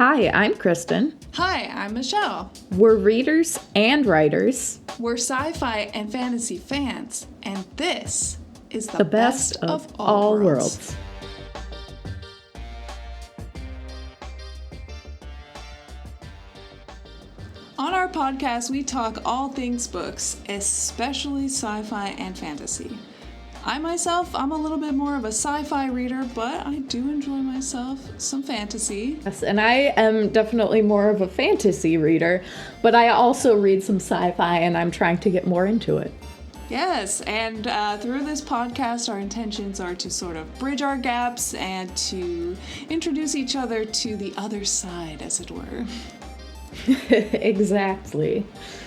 Hi, I'm Kristen. Hi, I'm Michelle. We're readers and writers. We're sci-fi and fantasy fans, and this is The best of all worlds. On our podcast, we talk all things books, especially sci-fi and fantasy. I'm a little bit more of a sci-fi reader, but I do enjoy myself some fantasy. Yes, and I am definitely more of a fantasy reader, but I also read some sci-fi and I'm trying to get more into it. Yes, and through this podcast, our intentions are to sort of bridge our gaps and to introduce each other to the other side, as it were. Exactly.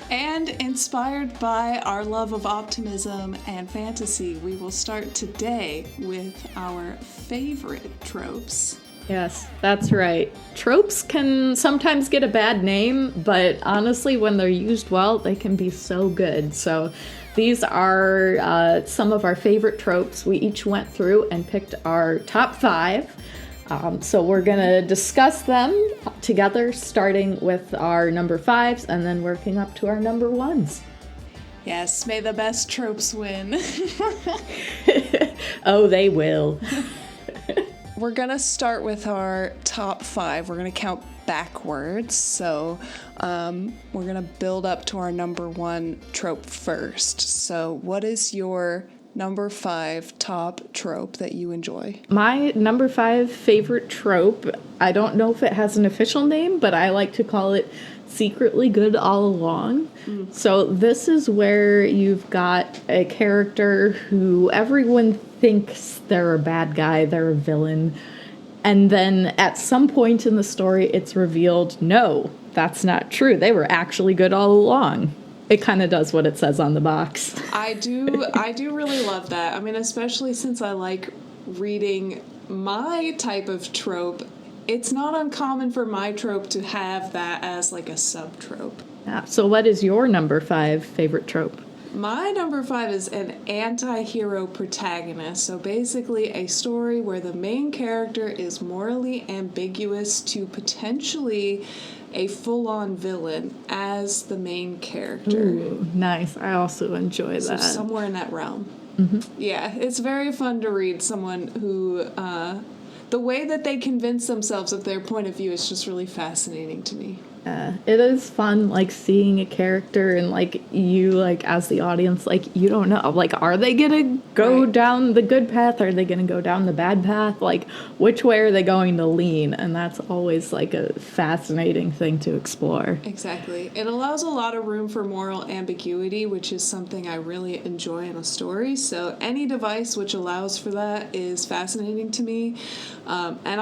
And inspired by our love of optimism and fantasy, we will start today with our favorite tropes. Yes, that's right. Tropes can sometimes get a bad name, but honestly, when they're used well, they can be so good. So these are some of our favorite tropes. We each went through and picked our top 5. So we're going to discuss them together, starting with our number 5s and then working up to our number 1s. Yes, may the best tropes win. Oh, they will. We're going to start with our top 5. We're going to count backwards. So we're going to build up to our number 1 trope first. So what is your number 5 top trope that you enjoy? My number 5 favorite trope, I don't know if it has an official name, but I like to call it secretly good all along. So this is where you've got a character who everyone thinks they're a bad guy, they're a villain, and then at some point in the story it's revealed, no, that's not true. They were actually good all along. It kind of does what it says on the box. I do really love that. I mean, especially since I like reading my type of trope, it's not uncommon for my trope to have that as like a sub-trope. Yeah. So what is your number 5 favorite trope? My number 5 is an anti-hero protagonist. So basically a story where the main character is morally ambiguous to potentially a full-on villain as the main character. Ooh, nice. I also enjoy that. So somewhere in that realm. Mm-hmm. Yeah, it's very fun to read someone who, the way that they convince themselves of their point of view is just really fascinating to me. It is fun, like, seeing a character and, like, you, like, as the audience, like, you don't know, like, are they gonna go down the good path? Are they gonna go down the bad path? Like, which way are they going to lean? And that's always, like, a fascinating thing to explore. Exactly. It allows a lot of room for moral ambiguity, which is something I really enjoy in a story. So any device which allows for that is fascinating to me. And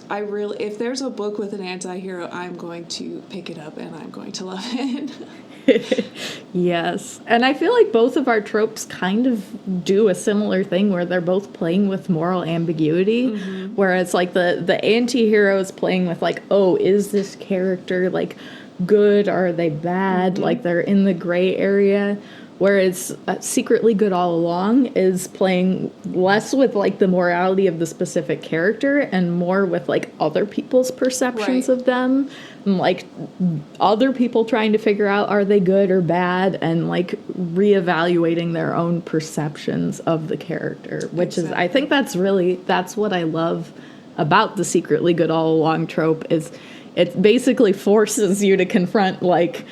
I really, if there's a book with an anti-hero, I'm going to pick it up and I'm going to love it. Yes. And I feel like both of our tropes kind of do a similar thing where they're both playing with moral ambiguity, whereas like the anti-hero is playing with like, oh, is this character like good or are they bad? Like they're in the gray area. Whereas Secretly Good All Along is playing less with, like, the morality of the specific character and more with, like, other people's perceptions of them. And, like, other people trying to figure out are they good or bad and, like, reevaluating their own perceptions of the character. Which is, I think that's what I love about the Secretly Good All Along trope is it basically forces you to confront, like,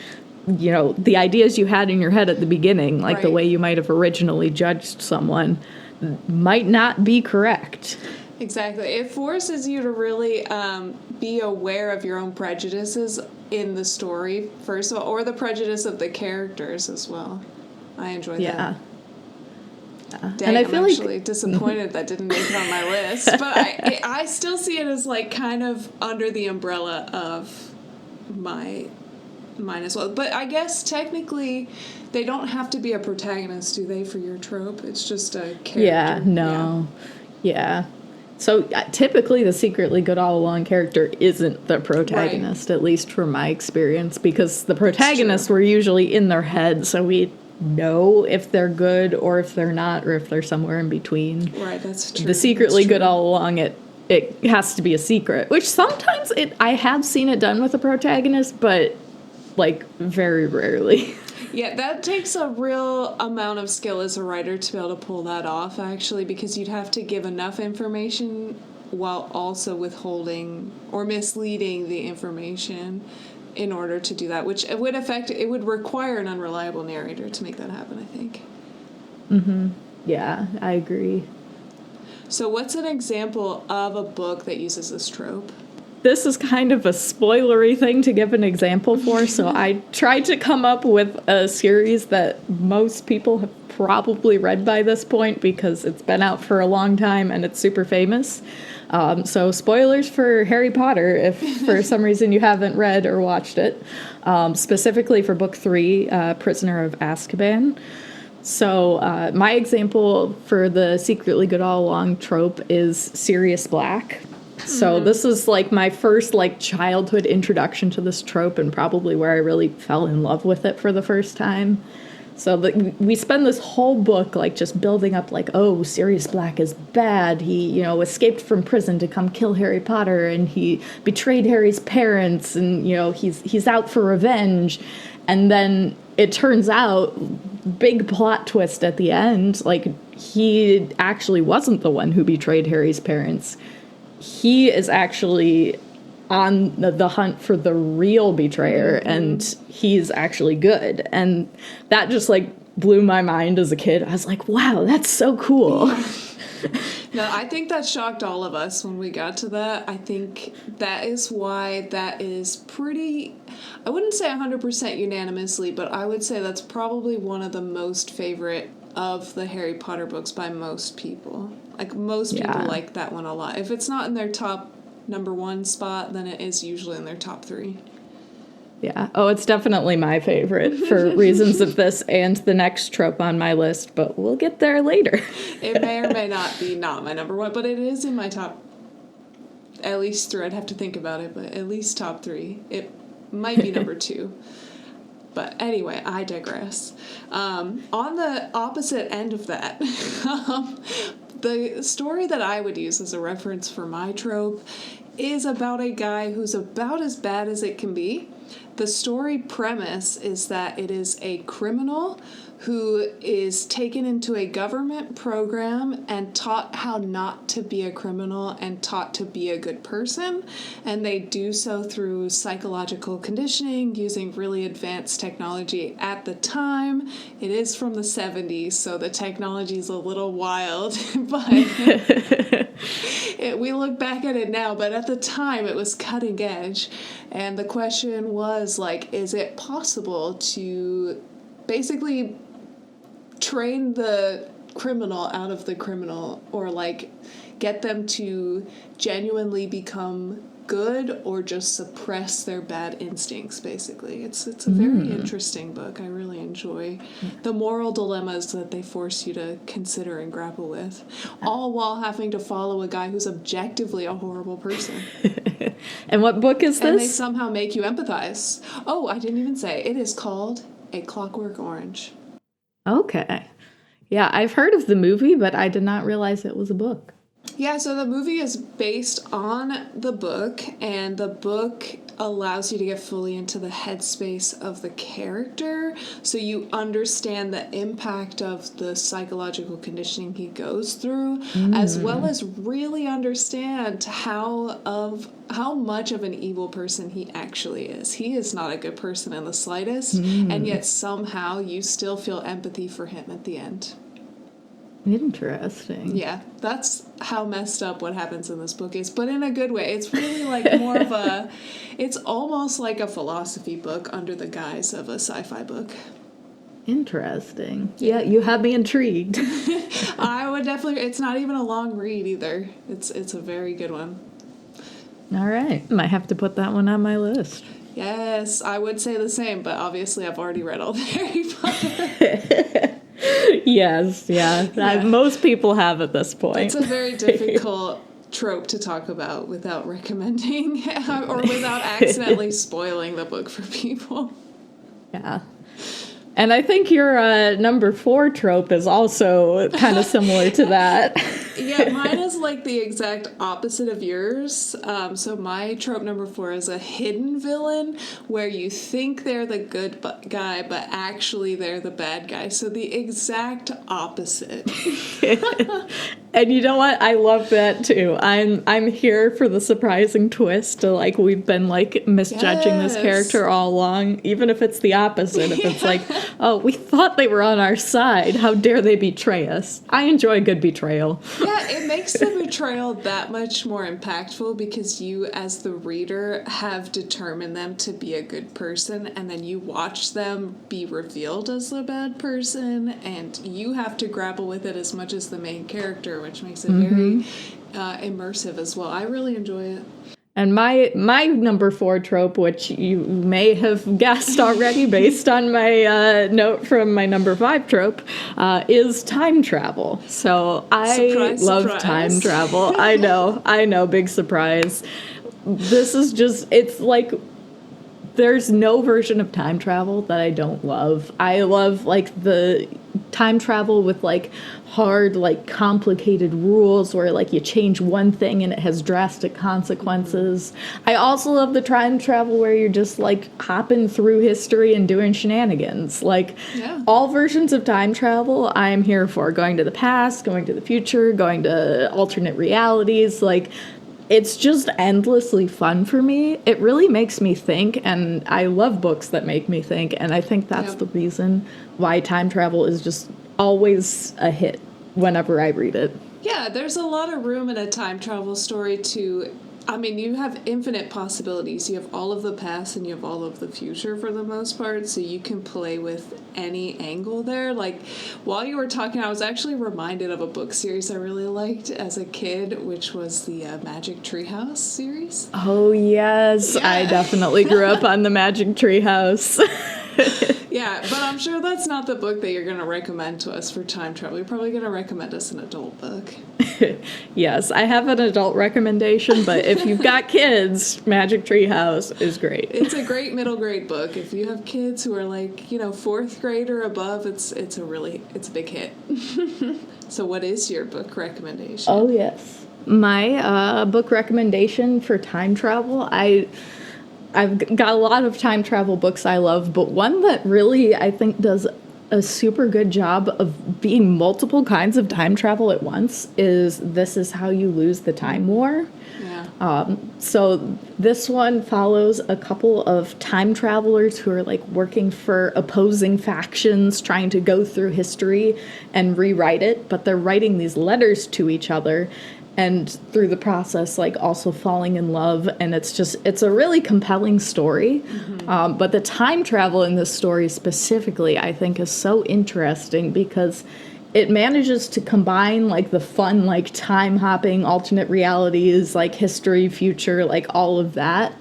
you know, the ideas you had in your head at the beginning, like the way you might have originally judged someone, might not be correct. Exactly. It forces you to really be aware of your own prejudices in the story, first of all, or the prejudice of the characters as well. I enjoy that. Yeah. Dang, And I I'm feel actually disappointed that didn't make it on my list. But I still see it as like kind of under the umbrella of mine as well. But I guess technically they don't have to be a protagonist, do they, for your trope? It's just a character. Yeah, no. Yeah. So typically the Secretly Good All Along character isn't the protagonist, at least from my experience, because the protagonists were usually in their head, so we know if they're good or if they're not or if they're somewhere in between. Right, that's true. The Secretly Good All Along, it it has to be a secret, which sometimes I have seen it done with a protagonist, but like very rarely. Yeah, that takes a real amount of skill as a writer to be able to pull that off, actually, because you'd have to give enough information while also withholding or misleading the information in order to do that, which it would require an unreliable narrator to make that happen, I think. Yeah, I agree. So what's an example of a book that uses this trope? This is kind of a spoilery thing to give an example for, so I tried to come up with a series that most people have probably read by this point because it's been out for a long time and it's super famous. So spoilers for Harry Potter if for some reason you haven't read or watched it, specifically for book 3, Prisoner of Azkaban. So my example for the secretly good all along trope is Sirius Black. So this is like my first like childhood introduction to this trope and probably where I really fell in love with it for the first time. So we spend this whole book like just building up like, oh, Sirius Black is bad. He, you know, escaped from prison to come kill Harry Potter and he betrayed Harry's parents and, you know, he's out for revenge. And then it turns out, big plot twist at the end, like he actually wasn't the one who betrayed Harry's parents. He is actually on the hunt for the real betrayer, and he's actually good. And that just, like, blew my mind as a kid. I was like, wow, that's so cool. No, I think that shocked all of us when we got to that. I think that is why that is pretty, I wouldn't say 100% unanimously, but I would say that's probably one of the most favorite of the Harry Potter books by most people. Like, most people like that one a lot. If it's not in their top number 1 spot, then it is usually in their top 3. Yeah. Oh, it's definitely my favorite for reasons of this and the next trope on my list, but we'll get there later. It may or may not be not my number 1, but it is in my top, at least 3. I'd have to think about it, but at least top 3. It might be number 2. But anyway, I digress. On the opposite end of that, the story that I would use as a reference for my trope is about a guy who's about as bad as it can be. The story premise is that it is a criminal who is taken into a government program and taught how not to be a criminal and taught to be a good person. And they do so through psychological conditioning using really advanced technology at the time. It is from the 70s, so the technology is a little wild, but we look back at it now, but at the time it was cutting edge. And the question was, like, is it possible to basically train the criminal out of the criminal, or like get them to genuinely become good or just suppress their bad instincts, basically. It's a very interesting book. I really enjoy the moral dilemmas that they force you to consider and grapple with, all while having to follow a guy who's objectively a horrible person. And what book is this? And they somehow make you empathize. Oh, I didn't even say. It is called A Clockwork Orange. Okay. Yeah, I've heard of the movie, but I did not realize it was a book. Yeah, so the movie is based on the book, and the book allows you to get fully into the headspace of the character, so you understand the impact of the psychological conditioning he goes through, as well as really understand how much of an evil person he actually is. He is not a good person in the slightest, and yet somehow you still feel empathy for him at the end. Interesting. Yeah, that's how messed up what happens in this book is, but in a good way. It's really like more of a, it's almost like a philosophy book under the guise of a sci-fi book. Interesting. Yeah, you have me intrigued. I would definitely, it's not even a long read either. It's a very good one. All right. Might have to put that one on my list. Yes, I would say the same, but obviously I've already read all the Harry Potter. Yes, yeah. Most people have at this point. It's a very difficult trope to talk about without recommending or without accidentally spoiling the book for people. Yeah. And I think your number 4 trope is also kind of similar to that. Yeah, mine is like the exact opposite of yours. So my trope number 4 is a hidden villain where you think they're the good guy, but actually they're the bad guy. So the exact opposite. And you know what? I love that too. I'm here for the surprising twist. Like we've been like misjudging this character all along, even if it's the opposite. If it's like, oh, we thought they were on our side. How dare they betray us? I enjoy a good betrayal. Yeah, it makes the betrayal that much more impactful because you, as the reader, have determined them to be a good person, and then you watch them be revealed as the bad person, and you have to grapple with it as much as the main character, which makes it very immersive as well. I really enjoy it. And my number 4 trope, which you may have guessed already based on my note from my number 5 trope, is time travel. So I love time travel. I know, big surprise. This is just, it's like, there's no version of time travel that I don't love. I love, like, the time travel with, like, hard, like, complicated rules where, like, you change one thing and it has drastic consequences. I also love the time travel where you're just, like, hopping through history and doing shenanigans. Like, all versions of time travel I'm here for. Going to the past, going to the future, going to alternate realities, like, it's just endlessly fun for me. It really makes me think, and I love books that make me think, and I think that's the reason why time travel is just always a hit whenever I read it. Yeah, there's a lot of room in a time travel story to... I mean, you have infinite possibilities. You have all of the past and you have all of the future for the most part, so you can play with any angle there. Like, while you were talking, I was actually reminded of a book series I really liked as a kid, which was the Magic Treehouse series. Oh, yes. Yeah. I definitely grew up on the Magic Treehouse. Yeah, but I'm sure that's not the book that you're going to recommend to us for time travel. You're probably going to recommend us an adult book. Yes, I have an adult recommendation, but if you've got kids, Magic Treehouse is great. It's a great middle grade book. If you have kids who are like, 4th grade or above, it's a big hit. So what is your book recommendation? Oh, yes. My book recommendation for time travel, I've got a lot of time travel books I love, but one that really, I think, does a super good job of being multiple kinds of time travel at once is This Is How You Lose the Time War. Yeah. So this one follows a couple of time travelers who are, like, working for opposing factions, trying to go through history and rewrite it, but they're writing these letters to each other, and through the process, like, also falling in love. And it's a really compelling story. Mm-hmm. But the time travel in this story specifically, I think, is so interesting because it manages to combine, like, the fun, like, time hopping, alternate realities, like, history, future, like, all of that,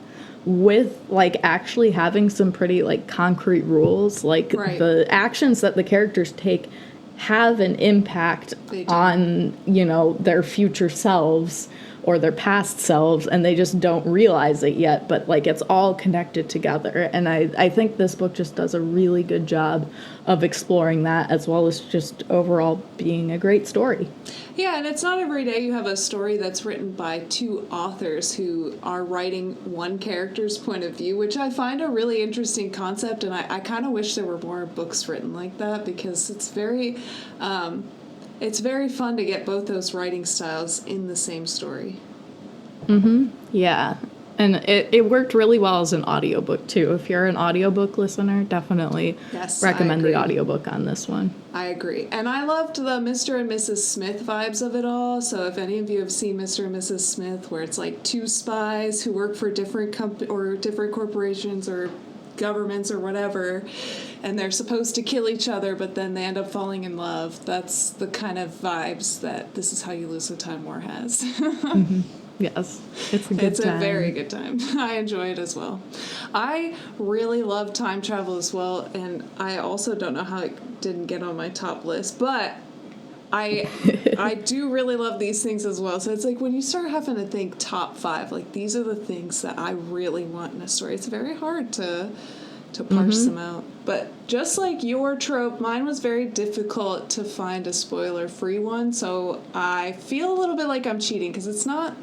with, like, actually having some pretty, like, concrete rules. Like, the actions that the characters take have an impact on, their future selves or their past selves, and they just don't realize it yet, but, like, it's all connected together. And I think this book just does a really good job of exploring that, as well as just overall being a great story. Yeah, and it's not every day you have a story that's written by 2 authors who are writing one character's point of view, which I find a really interesting concept, and I kind of wish there were more books written like that, because it's very fun to get both those writing styles in the same story. Mm-hmm. Yeah. And it worked really well as an audiobook, too. If you're an audiobook listener, definitely recommend the audiobook on this one. I agree. And I loved the Mr. and Mrs. Smith vibes of it all. So if any of you have seen Mr. and Mrs. Smith, where it's like 2 spies who work for different different corporations or governments or whatever, and they're supposed to kill each other, but then they end up falling in love, that's the kind of vibes that This Is How You Lose the Time War has. Mm-hmm. Yes, it's a good time. It's a very good time. I enjoy it as well. I really love time travel as well, and I also don't know how it didn't get on my top list, but I do really love these things as well. So it's like when you start having to think top 5, like, these are the things that I really want in a story. It's very hard to to parse them out. But just like your trope, mine was very difficult to find a spoiler-free one, so I feel a little bit like I'm cheating because it's not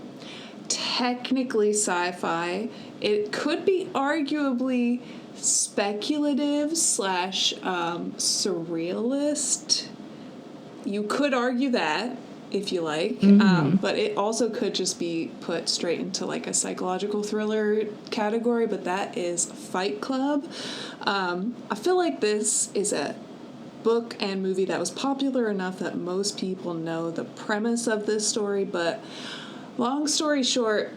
technically sci-fi. It could be arguably speculative slash surrealist. You could argue that if you like, but it also could just be put straight into like a psychological thriller category, but that is Fight Club. I feel like this is a book and movie that was popular enough that most people know the premise of this story, but long story short,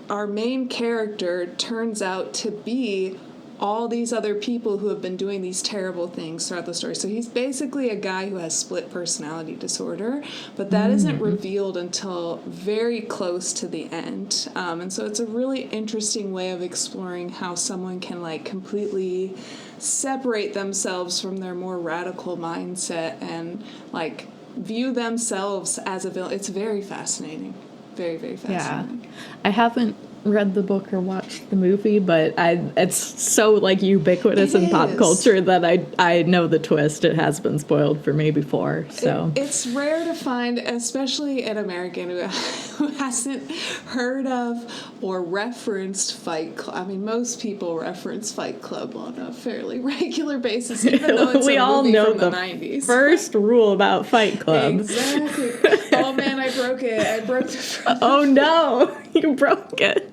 our main character turns out to be all these other people who have been doing these terrible things throughout the story. So he's basically a guy who has split personality disorder, but that isn't revealed until very close to the end. And so it's a really interesting way of exploring how someone can like completely separate themselves from their more radical mindset and like view themselves as a villain. It's very fascinating. Very, very fascinating. Yeah. I haven't read the book or watched the movie, but it's so like ubiquitous in pop culture that I know the twist. It has been spoiled for me before, so it's rare to find, especially an American who hasn't heard of or referenced Fight Club. I mean, most people reference Fight Club on a fairly regular basis, even though it's we a all movie know from the the 90s. First rule about Fight Club. Exactly. Oh man, I broke it. I broke the front. Oh no, you broke it.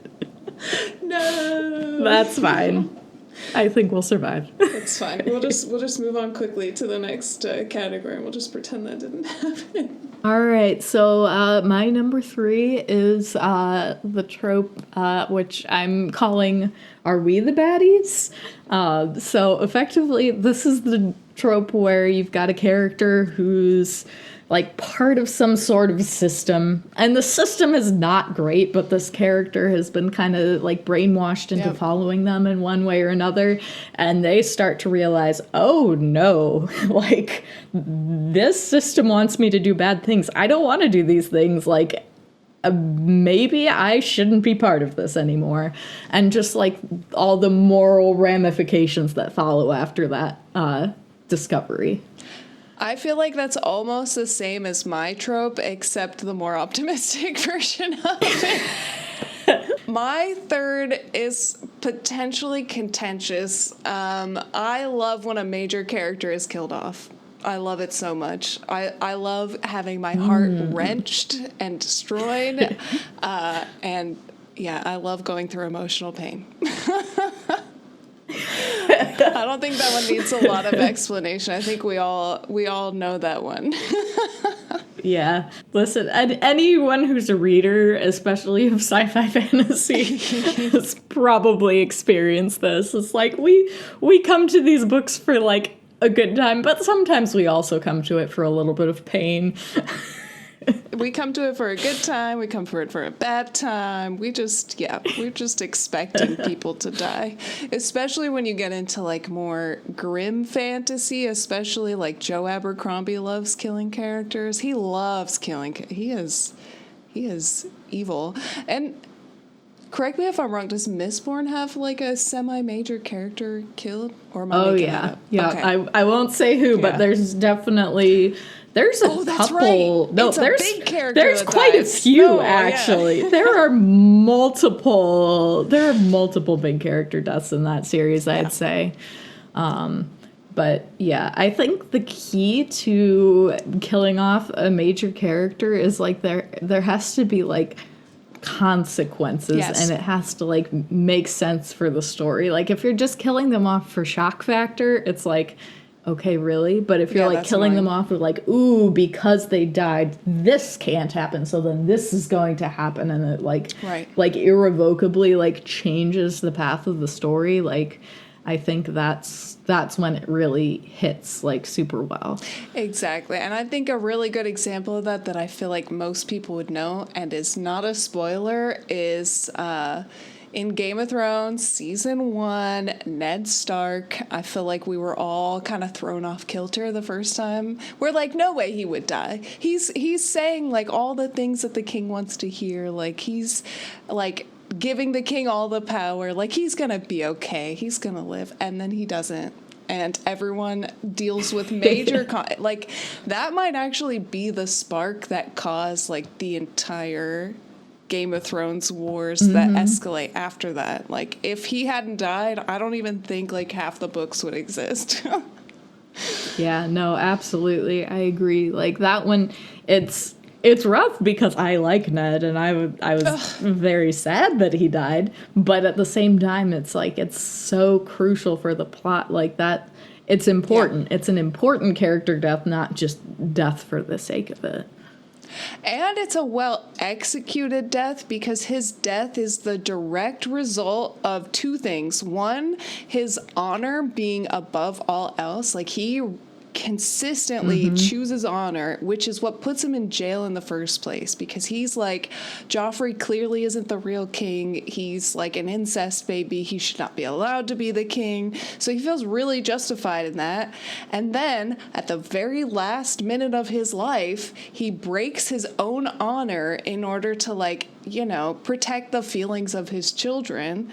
No. That's fine. I think we'll survive. It's fine. We'll just move on quickly to the next category, and we'll just pretend that didn't happen. All right. So my number 3 is the trope, which I'm calling "Are we the baddies?" So effectively, this is the trope where you've got a character who's like part of some sort of system, and the system is not great, but this character has been kind of like brainwashed into following them in one way or another, and they start to realize, oh no, like this system wants me to do bad things. I don't want to do these things. Like maybe I shouldn't be part of this anymore. And just like all the moral ramifications that follow after that discovery. I feel like that's almost the same as my trope, except the more optimistic version of it. My third is potentially contentious. I love when a major character is killed off. I love it so much. I love having my heart wrenched and destroyed. And yeah, I love going through emotional pain. I don't think that one needs a lot of explanation. I think we all know that one. Yeah. Listen, anyone who's a reader, especially of sci-fi fantasy, has probably experienced this. It's like we come to these books for like a good time, but sometimes we also come to it for a little bit of pain. We come to it for a good time. We come for it for a bad time. We're just expecting people to die. Especially when you get into like more grim fantasy, especially like Joe Abercrombie loves killing characters. He loves killing. He is evil. And correct me if I'm wrong, does Mistborn have like a semi-major character killed? Or am I making that up? Yeah. Okay. I won't say who, but there's definitely there's a that's couple. right. No, It's a there's big character there's that quite dies. a few No, yeah. actually. There are multiple big character deaths in that series, I'd say. But yeah, I think the key to killing off a major character is like there has to be like consequences, and it has to like make sense for the story. Like if you're just killing them off for shock factor, it's like, okay, really? But if you're like killing them off with like, ooh, because they died, this can't happen, so then this is going to happen, and it like irrevocably like changes the path of the story, like I think that's when it really hits like super well. Exactly. And I think a really good example of that I feel like most people would know and is not a spoiler is in Game of Thrones season 1, Ned Stark. I feel like we were all kind of thrown off kilter the first time. We're like, no way he would die. He's saying like all the things that the king wants to hear. Like he's like giving the king all the power, like he's gonna be okay, he's gonna live, and then he doesn't. And everyone deals with major like that might actually be the spark that caused like the entire Game of Thrones wars that escalate after that. Like if he hadn't died, I don't even think like half the books would exist. Yeah, no, absolutely. I agree. Like that one, it's rough because I like Ned and I was very sad that he died, but at the same time it's like it's so crucial for the plot, like that it's important. Yeah. It's an important character death, not just death for the sake of it. And it's a well-executed death because his death is the direct result of two things. One, his honor being above all else. Like, he consistently chooses honor, which is what puts him in jail in the first place, because he's like, Joffrey clearly isn't the real king. He's like an incest baby. He should not be allowed to be the king. So he feels really justified in that. And then at the very last minute of his life, he breaks his own honor in order to, like, you know, protect the feelings of his children.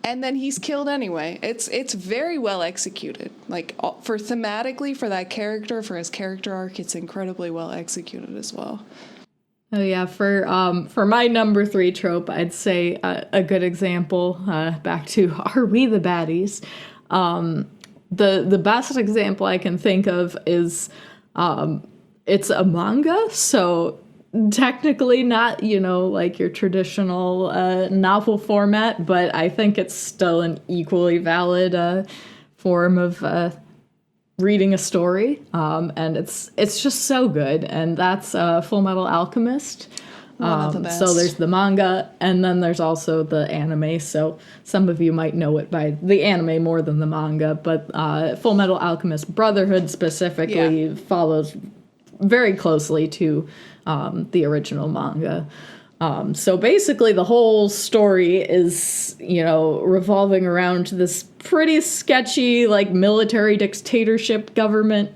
And then he's killed anyway. It's very well executed. Like, for thematically, for that character, for his character arc, it's incredibly well executed as well. Oh yeah, for my number 3 trope, I'd say a good example. Back to Are We the Baddies? The best example I can think of is it's a manga, so technically not, you know, like your traditional novel format, but I think it's still an equally valid form of reading a story, and it's just so good, and that's Full Metal Alchemist. One of the best. So there's the manga, and then there's also the anime, so some of you might know it by the anime more than the manga, but Full Metal Alchemist Brotherhood specifically follows very closely to the original manga. So basically the whole story is, you know, revolving around this pretty sketchy, like, military dictatorship government.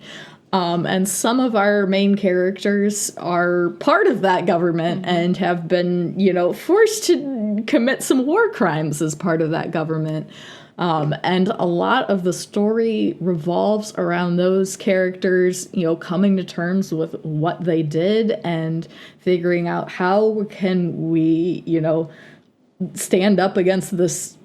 And some of our main characters are part of that government and have been, you know, forced to commit some war crimes as part of that government. And a lot of the story revolves around those characters, you know, coming to terms with what they did and figuring out how can we, you know, stand up against this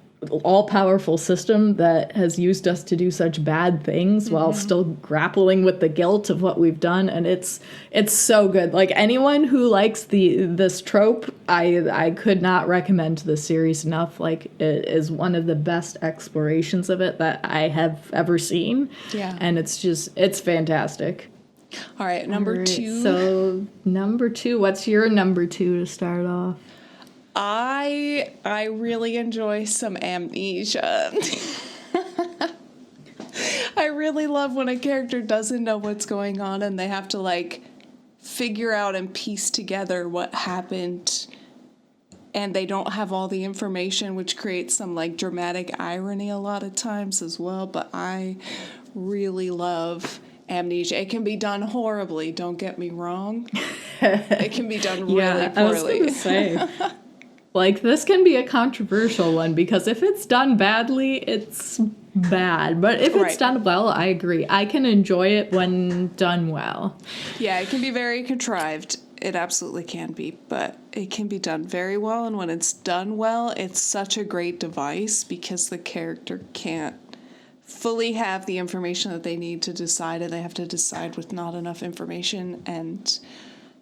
all-powerful system that has used us to do such bad things while still grappling with the guilt of what we've done. And it's so good. Like, anyone who likes this trope, I could not recommend this series enough. Like, it is one of the best explorations of it that I have ever seen. Yeah. And it's fantastic. All right, number 2. So number 2, what's your number 2 to start off? I really enjoy some amnesia. I really love when a character doesn't know what's going on and they have to, like, figure out and piece together what happened, and they don't have all the information, which creates some, like, dramatic irony a lot of times as well. But I really love amnesia. It can be done horribly, don't get me wrong. It can be done really poorly. I was gonna say. Like, this can be a controversial one, because if it's done badly, it's bad. But if it's done well, I agree. I can enjoy it when done well. Yeah, it can be very contrived. It absolutely can be. But it can be done very well. And when it's done well, it's such a great device because the character can't fully have the information that they need to decide. And they have to decide with not enough information. And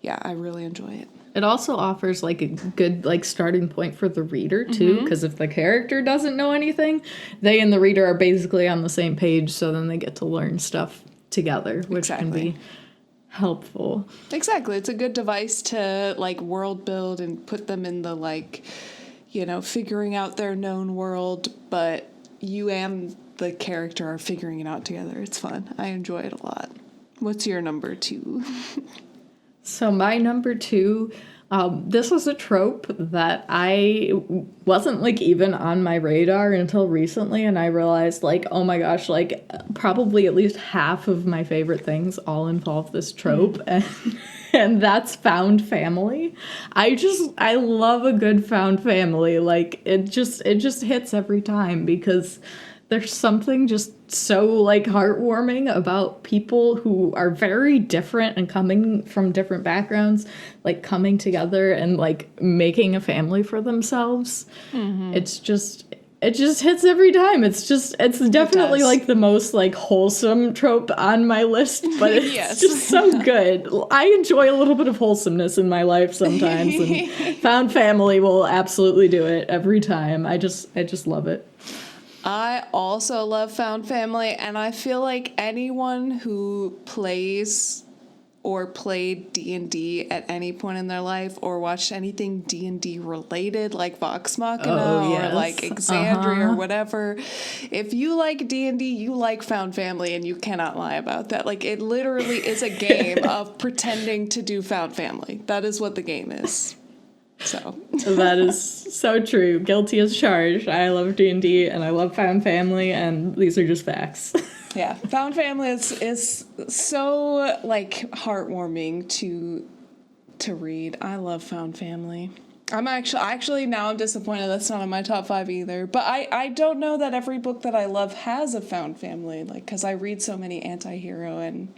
yeah, I really enjoy it. It also offers, like, a good, like, starting point for the reader, too, because if the character doesn't know anything, they and the reader are basically on the same page, so then they get to learn stuff together, which can be helpful. Exactly. It's a good device to, like, world build and put them in the, like, you know, figuring out their known world, but you and the character are figuring it out together. It's fun. I enjoy it a lot. What's your number 2? So my number 2 This was a trope that I wasn't like even on my radar until recently, and I realized like, oh my gosh, like probably at least half of my favorite things all involve this trope, and that's found family. I love a good found family. Like it just hits every time because there's something just so like heartwarming about people who are very different and coming from different backgrounds, like coming together and like making a family for themselves. It just hits every time. It's definitely like the most like wholesome trope on my list, but it's Yes. just so good. I enjoy a little bit of wholesomeness in my life sometimes, and found family will absolutely do it every time. I just love it. I also love found family, and I feel like anyone who plays or played D&D at any point in their life or watched anything D&D related like Vox Machina or like Exandria or whatever, if you like D&D, you like found family, and you cannot lie about that. Like, it literally is a game of pretending to do found family. That is what the game is. So that is so true. Guilty as charged. I love D&D and I love found family, and these are just facts. Yeah, found family is so like heartwarming to read. I love found family. I'm actually now I'm disappointed that's not in my top 5 either. But I don't know that every book that I love has a found family, like, because I read so many anti-hero and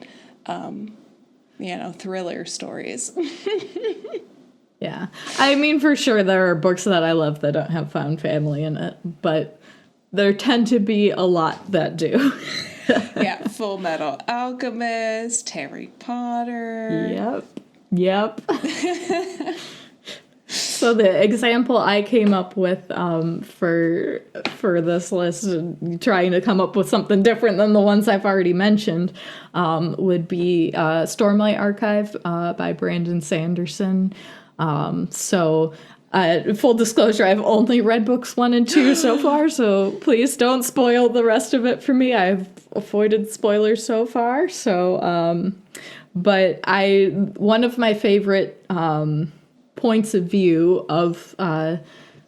thriller stories. Yeah. I mean, for sure, there are books that I love that don't have found family in it, but there tend to be a lot that do. Yeah, Full Metal Alchemist, Harry Potter. Yep. So the example I came up with for this list, trying to come up with something different than the ones I've already mentioned, would be Stormlight Archive by Brandon Sanderson. Full disclosure, I've only read books 1 and 2 so far, so please don't spoil the rest of it for me. I've avoided spoilers so far. But one of my favorite points of view of the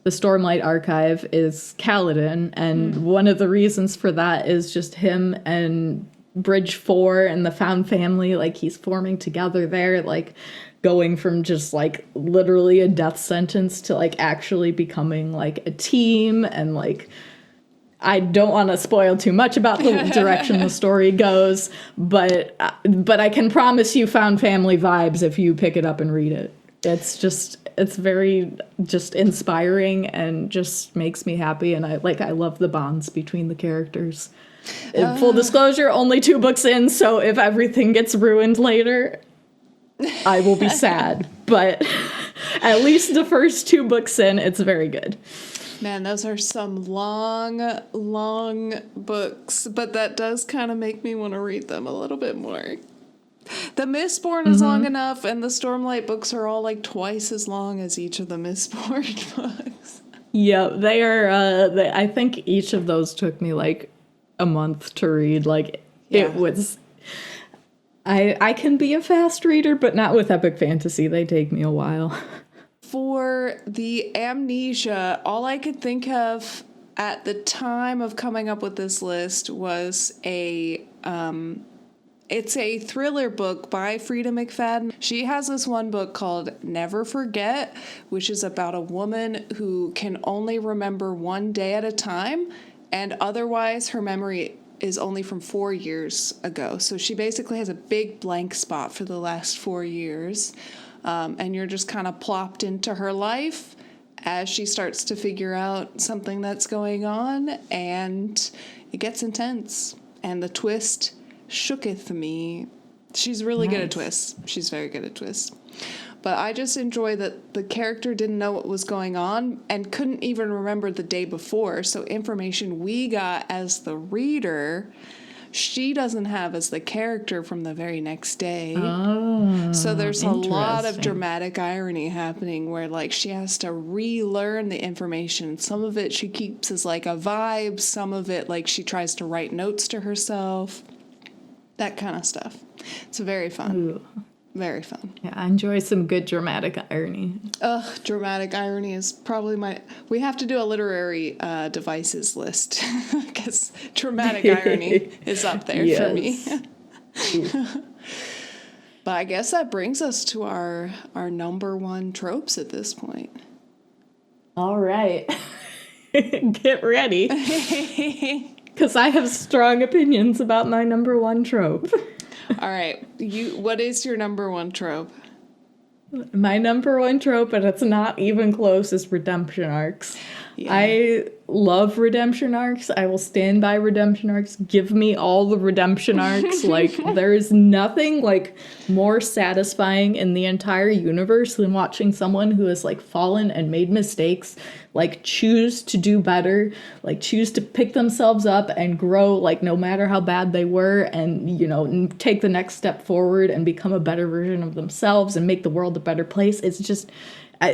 Stormlight Archive is Kaladin, and one of the reasons for that is just him and Bridge 4 and the found family, like he's forming together there, like going from just like literally a death sentence to like actually becoming like a team. And like, I don't want to spoil too much about the direction the story goes, but I can promise you found family vibes if you pick it up and read it. It's very just inspiring and just makes me happy, and I love the bonds between the characters. Full disclosure, only 2 books in, so if everything gets ruined later, I will be sad. But at least the first 2 books in, it's very good. Man, those are some long books, but that does kind of make me want to read them a little bit more. The Mistborn is long enough, and the Stormlight books are all like twice as long as each of the Mistborn books. Yeah, they are. I think each of those took me like a month to read. Like, it was. I can be a fast reader, but not with epic fantasy. They take me a while. For the Amnesia, all I could think of at the time of coming up with this list was it's a thriller book by Frida McFadden. She has this one book called Never Forget, which is about a woman who can only remember one day at a time, and otherwise her memory is only from 4 years ago. So she basically has a big blank spot for the last 4 years, and you're just kind of plopped into her life as she starts to figure out something that's going on, and it gets intense, and the twist shooketh me. She's really good at twists. She's very good at twists. But I just enjoy that the character didn't know what was going on and couldn't even remember the day before. So information we got as the reader, she doesn't have as the character from the very next day. Oh, so there's a lot of dramatic irony happening where like she has to relearn the information. Some of it she keeps as like a vibe. Some of it like she tries to write notes to herself. That kind of stuff. It's very fun. Ooh. very fun. Yeah, I enjoy some good dramatic irony. Ugh, dramatic irony is probably we have to do a literary devices list because dramatic irony is up there for me. But I guess that brings us to our number one tropes at this point. All right. Get ready. Because I have strong opinions about my number one trope. All right. What is your number one trope? My number one trope, and it's not even close, is redemption arcs. Yeah. I love redemption arcs. I will stand by redemption arcs. Give me all the redemption arcs. Like, there is nothing, like, more satisfying in the entire universe than watching someone who has, like, fallen and made mistakes, like, choose to do better, like, choose to pick themselves up and grow, like, no matter how bad they were, and, you know, take the next step forward and become a better version of themselves and make the world a better place. It's just...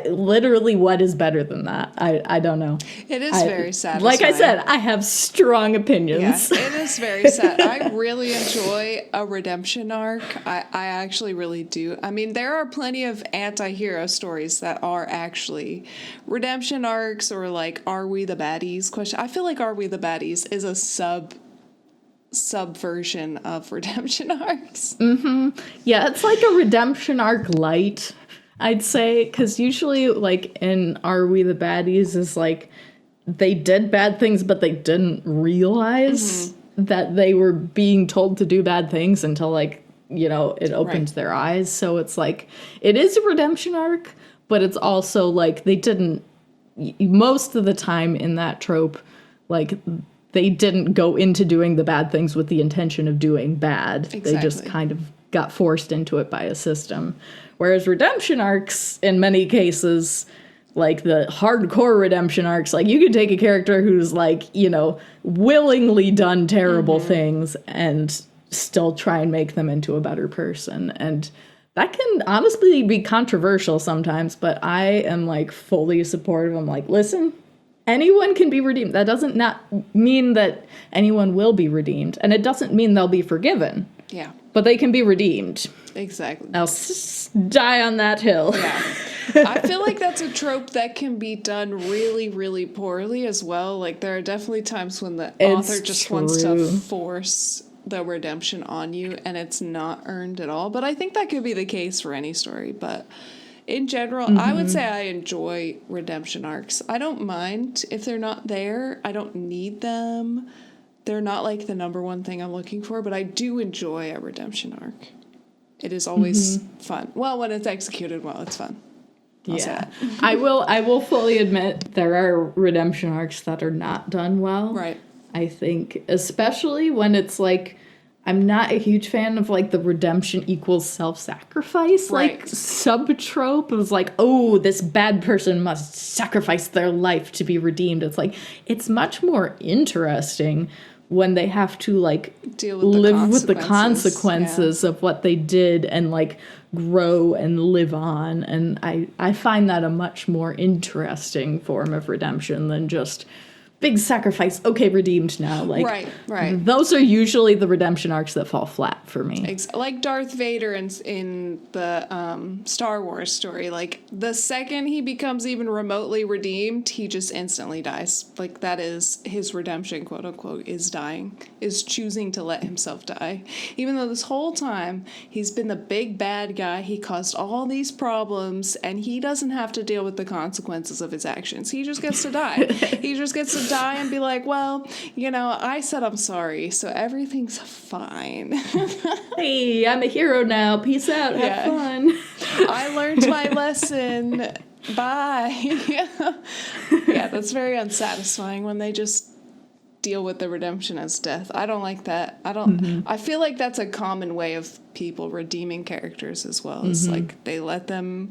literally, what is better than that? I don't know. It is very satisfying. Like I said, I have strong opinions. Yeah, it is very sad. I really enjoy a redemption arc. I actually really do. I mean, there are plenty of anti-hero stories that are actually redemption arcs or like, are we the baddies question. I feel like Are We the Baddies is a subversion of redemption arcs. Mm-hmm. Yeah, it's like a redemption arc light, I'd say, because usually, like, in Are We the Baddies is, like, they did bad things, but they didn't realize that they were being told to do bad things until, like, you know, it opened their eyes. So it's, like, it is a redemption arc, but it's also, like, they didn't, most of the time in that trope, like, they didn't go into doing the bad things with the intention of doing bad. Exactly. They just kind of got forced into it by a system. Whereas redemption arcs, in many cases, like the hardcore redemption arcs, like you can take a character who's like, you know, willingly done terrible things and still try and make them into a better person. And that can honestly be controversial sometimes, but I am like fully supportive. I'm like, listen, anyone can be redeemed. That doesn't not mean that anyone will be redeemed. And it doesn't mean they'll be forgiven. Yeah. But they can be redeemed. Exactly. I'll die on that hill. Yeah. I feel like that's a trope that can be done really, really poorly as well. Like, there are definitely times when the author just wants to force the redemption on you, and it's not earned at all. But I think that could be the case for any story. But in general, I would say I enjoy redemption arcs. I don't mind if they're not there. I don't need them. They're not like the number one thing I'm looking for, but I do enjoy a redemption arc. It is always fun. Well, when it's executed well, it's fun. I'll say that. I will fully admit there are redemption arcs that are not done well. Right. I think, especially when it's like, I'm not a huge fan of like the redemption equals self-sacrifice like sub-trope. It was like, oh, this bad person must sacrifice their life to be redeemed. It's like, it's much more interesting when they have to like live with the consequences of what they did and like grow and live on. And I find that a much more interesting form of redemption than just big sacrifice, okay, redeemed now. Like, right. Those are usually the redemption arcs that fall flat for me. Like Darth Vader in the Star Wars story. Like, the second he becomes even remotely redeemed, he just instantly dies. Like, that is his redemption, quote unquote, is dying, is choosing to let himself die. Even though this whole time he's been the big bad guy, he caused all these problems, and he doesn't have to deal with the consequences of his actions. He just gets to die. He just gets to die and be like, well, you know, I said I'm sorry, so everything's fine. Hey, I'm a hero now. Peace out. Have fun. I learned my lesson. Bye. Yeah, that's very unsatisfying when they just deal with the redemption as death. I don't like that. I feel like that's a common way of people redeeming characters as well. It's like they let them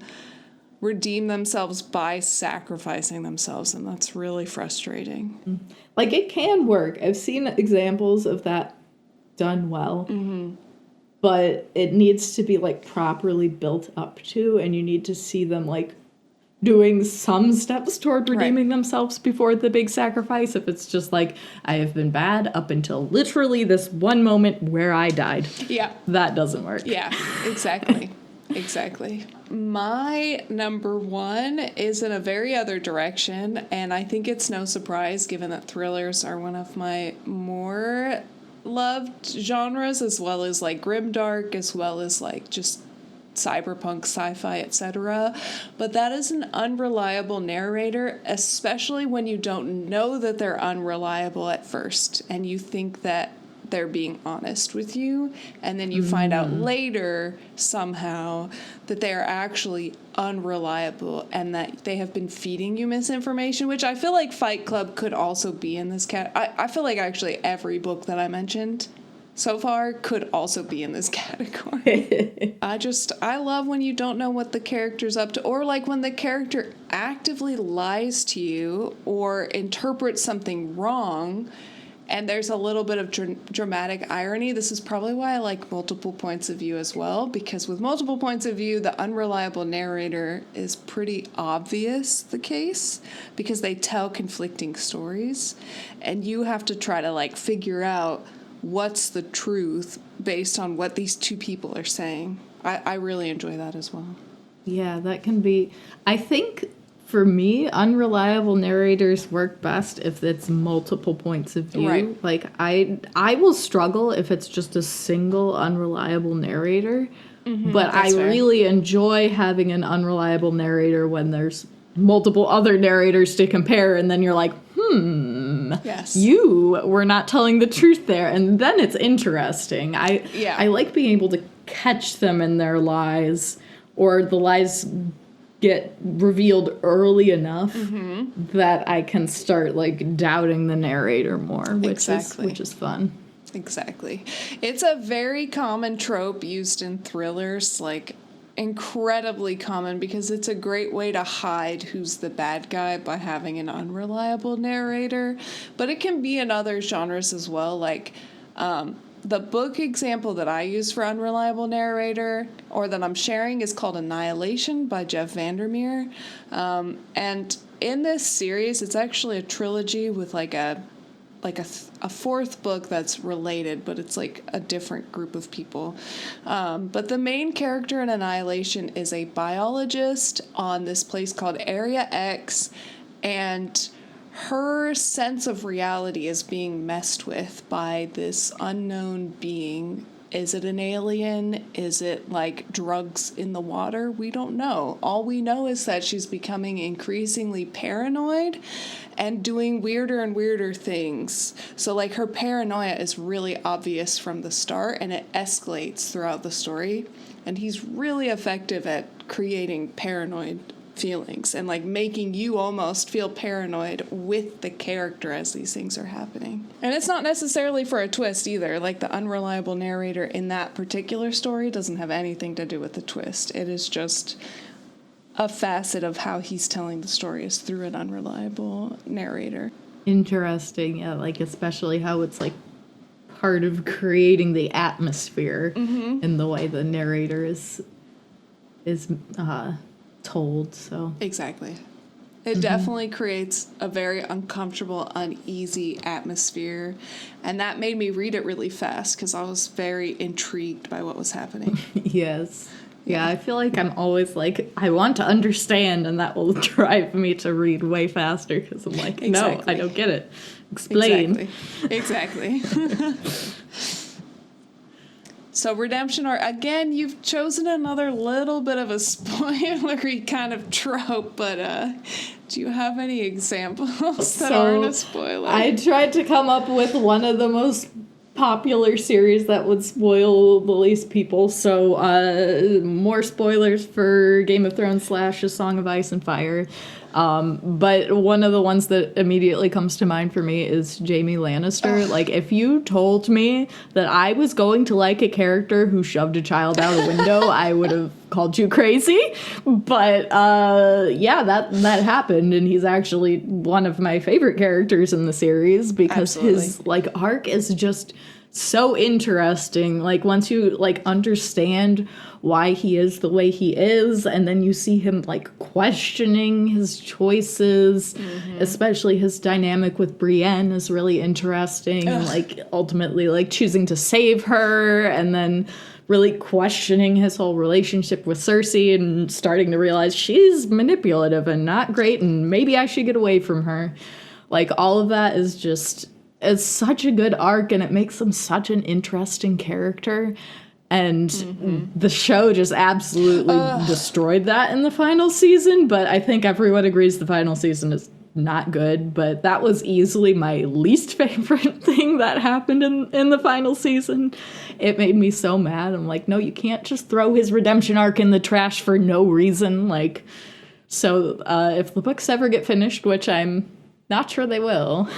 redeem themselves by sacrificing themselves, and that's really frustrating. Like, it can work. I've seen examples of that done well, but it needs to be like properly built up to, and you need to see them like doing some steps toward redeeming themselves before the big sacrifice. If it's just like, I have been bad up until literally this one moment where I died. Yeah. That doesn't work. Yeah, exactly. Exactly. My number one is in a very other direction, and I think it's no surprise given that thrillers are one of my more loved genres, as well as like grimdark, as well as like just cyberpunk, sci-fi, etc. But that is an unreliable narrator, especially when you don't know that they're unreliable at first and you think that they're being honest with you, and then you find out later somehow that they are actually unreliable and that they have been feeding you misinformation, which I feel like Fight Club could also be in this I feel like actually every book that I mentioned so far could also be in this category. I love when you don't know what the character's up to, or like when the character actively lies to you or interprets something wrong, and there's a little bit of dramatic irony. This is probably why I like multiple points of view as well, because with multiple points of view, the unreliable narrator is pretty obvious the case, because they tell conflicting stories, and you have to try to like figure out what's the truth based on what these two people are saying. I really enjoy that as well. Yeah, that can be... I think, for me, unreliable narrators work best if it's multiple points of view. Right. Like, I will struggle if it's just a single unreliable narrator. But I fair. really enjoy having an unreliable narrator when there's multiple other narrators to compare, and then you're like, Yes. you were not telling the truth there, and then it's interesting. I like being able to catch them in their lies, or the lies get revealed early enough that I can start like doubting the narrator more, which is fun. Exactly. It's a very common trope used in thrillers, like incredibly common, because it's a great way to hide who's the bad guy by having an unreliable narrator. But it can be in other genres as well, like the book example that I use for unreliable narrator, or that I'm sharing, is called Annihilation by Jeff Vandermeer. And in this series, it's actually a trilogy with like a fourth book that's related, but it's like a different group of people. But the main character in Annihilation is a biologist on this place called Area X, and her sense of reality is being messed with by this unknown being. Is it an alien? Is it like drugs in the water? We don't know. All we know is that she's becoming increasingly paranoid and doing weirder and weirder things. So like her paranoia is really obvious from the start, and it escalates throughout the story. And he's really effective at creating paranoid feelings and like making you almost feel paranoid with the character as these things are happening. And it's not necessarily for a twist either. Like the unreliable narrator in that particular story doesn't have anything to do with the twist. It is just a facet of how he's telling the story is through an unreliable narrator. Interesting. Yeah, like especially how it's like part of creating the atmosphere in the way the narrator is told. So Exactly. It definitely creates a very uncomfortable, uneasy atmosphere, and that made me read it really fast because I was very intrigued by what was happening. Yes. Yeah, I feel like I'm always like, I want to understand, and that will drive me to read way faster because I'm like, no, I don't get it. Explain. Exactly. So Redemption Arc, again, you've chosen another little bit of a spoilery kind of trope, but do you have any examples that aren't a spoiler? I tried to come up with one of the most popular series that would spoil the least people, so more spoilers for Game of Thrones / A Song of Ice and Fire. But one of the ones that immediately comes to mind for me is Jaime Lannister. Like, if you told me that I was going to like a character who shoved a child out a window, I would have called you crazy. But yeah, that happened, and he's actually one of my favorite characters in the series because his like arc is just so interesting. Like, once you like understand why he is the way he is, and then you see him like questioning his choices, especially his dynamic with Brienne is really interesting. Like ultimately like choosing to save her and then really questioning his whole relationship with Cersei and starting to realize she's manipulative and not great and maybe I should get away from her. Like, all of that is just, it's such a good arc and it makes him such an interesting character. And the show just absolutely destroyed that in the final season. But I think everyone agrees the final season is not good. But that was easily my least favorite thing that happened in the final season. It made me so mad. I'm like, no, you can't just throw his redemption arc in the trash for no reason. Like, so if the books ever get finished, which I'm not sure they will,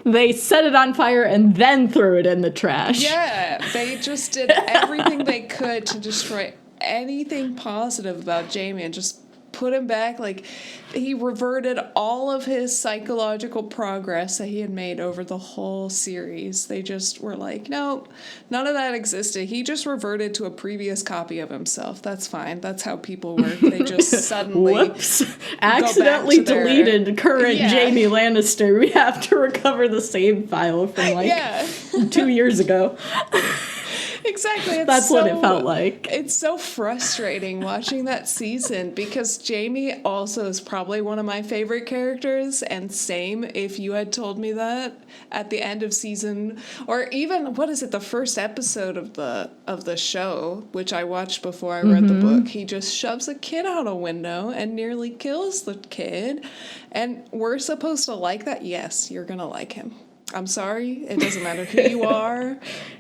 they set it on fire and then threw it in the trash. Yeah, they just did everything they could to destroy anything positive about Jaime and just put him back. Like, he reverted all of his psychological progress that he had made over the whole series. They just were like, no, none of that existed. He just reverted to a previous copy of himself. That's fine. That's how people work. They just suddenly whoops, accidentally deleted current Jaime Lannister. We have to recover the save file from 2 years ago. Exactly. That's what it felt like. It's so frustrating watching that season because Jaime also is probably one of my favorite characters, and same if you had told me that at the end of season, or even, what is it, the first episode of the show, which I watched before I read the book, he just shoves a kid out a window and nearly kills the kid, and we're supposed to like that? Yes, you're gonna like him. I'm sorry, it doesn't matter who you are.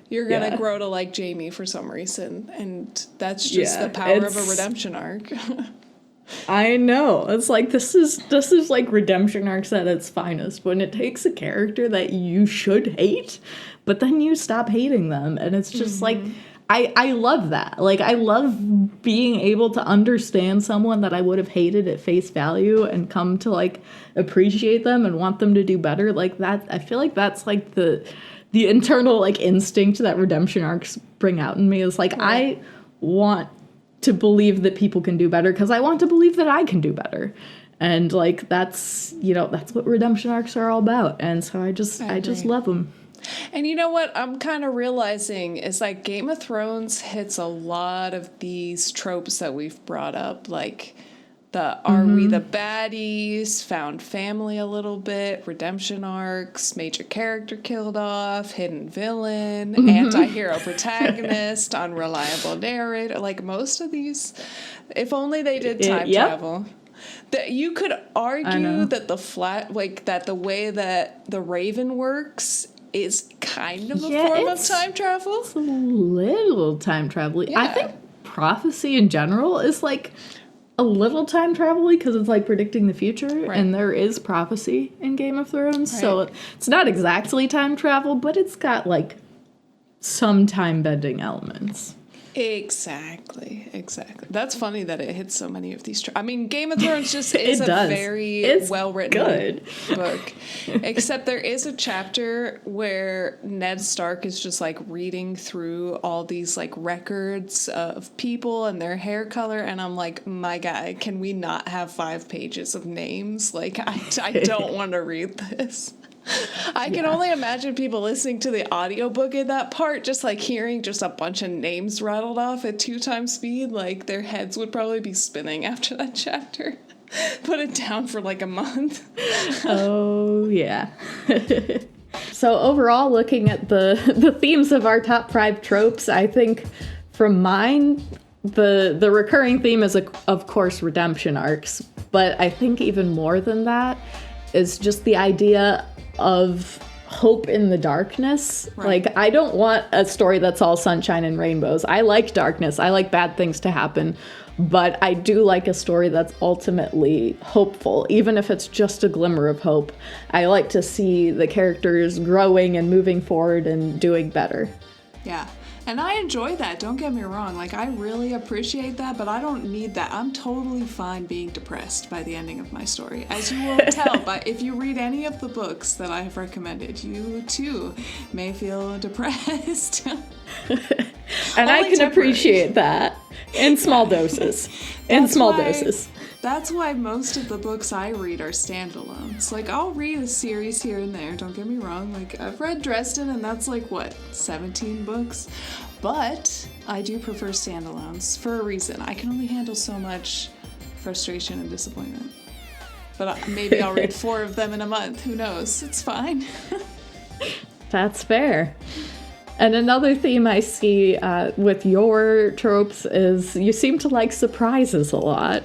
You're going to grow to like Jaime for some reason. And that's just the power of a redemption arc. I know. It's like, this is like redemption arcs at its finest. When it takes a character that you should hate, but then you stop hating them. And it's just like, I love that. Like, I love being able to understand someone that I would have hated at face value and come to, like, appreciate them and want them to do better. Like, that, I feel like that's, like, the internal, like, instinct that redemption arcs bring out in me is, like, I want to believe that people can do better because I want to believe that I can do better. And, like, that's what redemption arcs are all about. And so I just love them. And you know what I'm kind of realizing is, like, Game of Thrones hits a lot of these tropes that we've brought up, like the are we the baddies, found family a little bit, redemption arcs, major character killed off, hidden villain, anti-hero protagonist, unreliable narrator. Like, most of these, if only they did time travel. That you could argue that that the way that the Raven works is kind of a form of time travel. It's a little time travel. Yeah. I think prophecy in general is like a little time travel because it's like predicting the future, and there is prophecy in Game of Thrones, so it's not exactly time travel, but it's got like some time bending elements. Exactly. That's funny that it hits so many of these. I mean, Game of Thrones just is very well-written book. Except there is a chapter where Ned Stark is just, like, reading through all these, like, records of people and their hair color, and I'm like, my guy, can we not have 5 pages of names? Like, I don't want to read this. I can only imagine people listening to the audiobook in that part, just like hearing just a bunch of names rattled off at 2 times speed. Like, their heads would probably be spinning after that chapter. Put it down for like a month. Oh, yeah. So overall, looking at the themes of our top 5 tropes, I think from mine, the recurring theme is, of course, redemption arcs. But I think even more than that is just the idea of hope in the darkness. Right. Like, I don't want a story that's all sunshine and rainbows. I like darkness. I like bad things to happen. But I do like a story that's ultimately hopeful, even if it's just a glimmer of hope. I like to see the characters growing and moving forward and doing better. Yeah. And I enjoy that, don't get me wrong. Like, I really appreciate that, but I don't need that. I'm totally fine being depressed by the ending of my story. As you will tell, but if you read any of the books that I have recommended, you too may feel depressed. And I can appreciate that in small doses. Doses. That's why most of the books I read are standalones. Like, I'll read a series here and there, don't get me wrong. Like, I've read Dresden, and that's like, what, 17 books? But I do prefer standalones for a reason. I can only handle so much frustration and disappointment. But maybe I'll read 4 of them in a month. Who knows? It's fine. That's fair. And another theme I see with your tropes is you seem to like surprises a lot.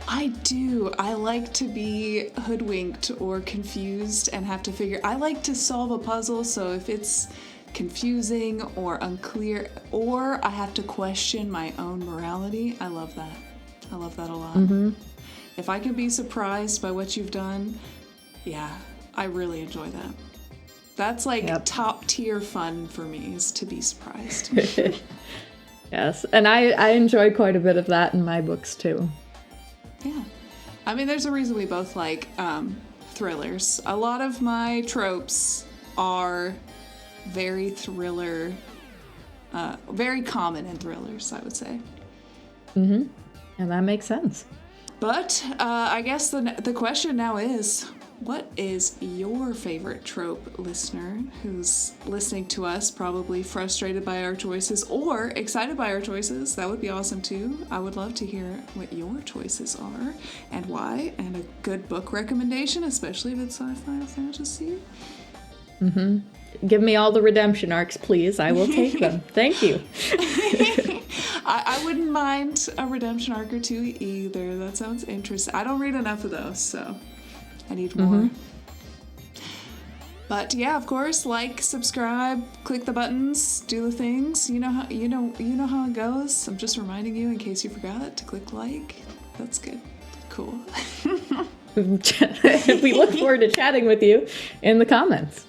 I do. I like to be hoodwinked or confused and have to figure. I like to solve a puzzle, so if it's confusing or unclear, or I have to question my own morality, I love that. I love that a lot. Mm-hmm. If I can be surprised by what you've done, yeah, I really enjoy that. That's like top tier fun for me, is to be surprised. Yes, and I enjoy quite a bit of that in my books too. Yeah. I mean, there's a reason we both like thrillers. A lot of my tropes are very thriller, very common in thrillers, I would say. Mm-hmm. And that makes sense. But I guess the question now is, what is your favorite trope, listener, who's listening to us, probably frustrated by our choices or excited by our choices? That would be awesome too. I would love to hear what your choices are and why, and a good book recommendation, especially if it's sci-fi or fantasy. Mm-hmm. Give me all the redemption arcs, please. I will take them. Thank you. I wouldn't mind a redemption arc or two either. That sounds interesting. I don't read enough of those, so I need more. Mm-hmm. But yeah, of course, like, subscribe, click the buttons, do the things. You know how it goes. I'm just reminding you in case you forgot to click like. That's good. Cool. We look forward to chatting with you in the comments.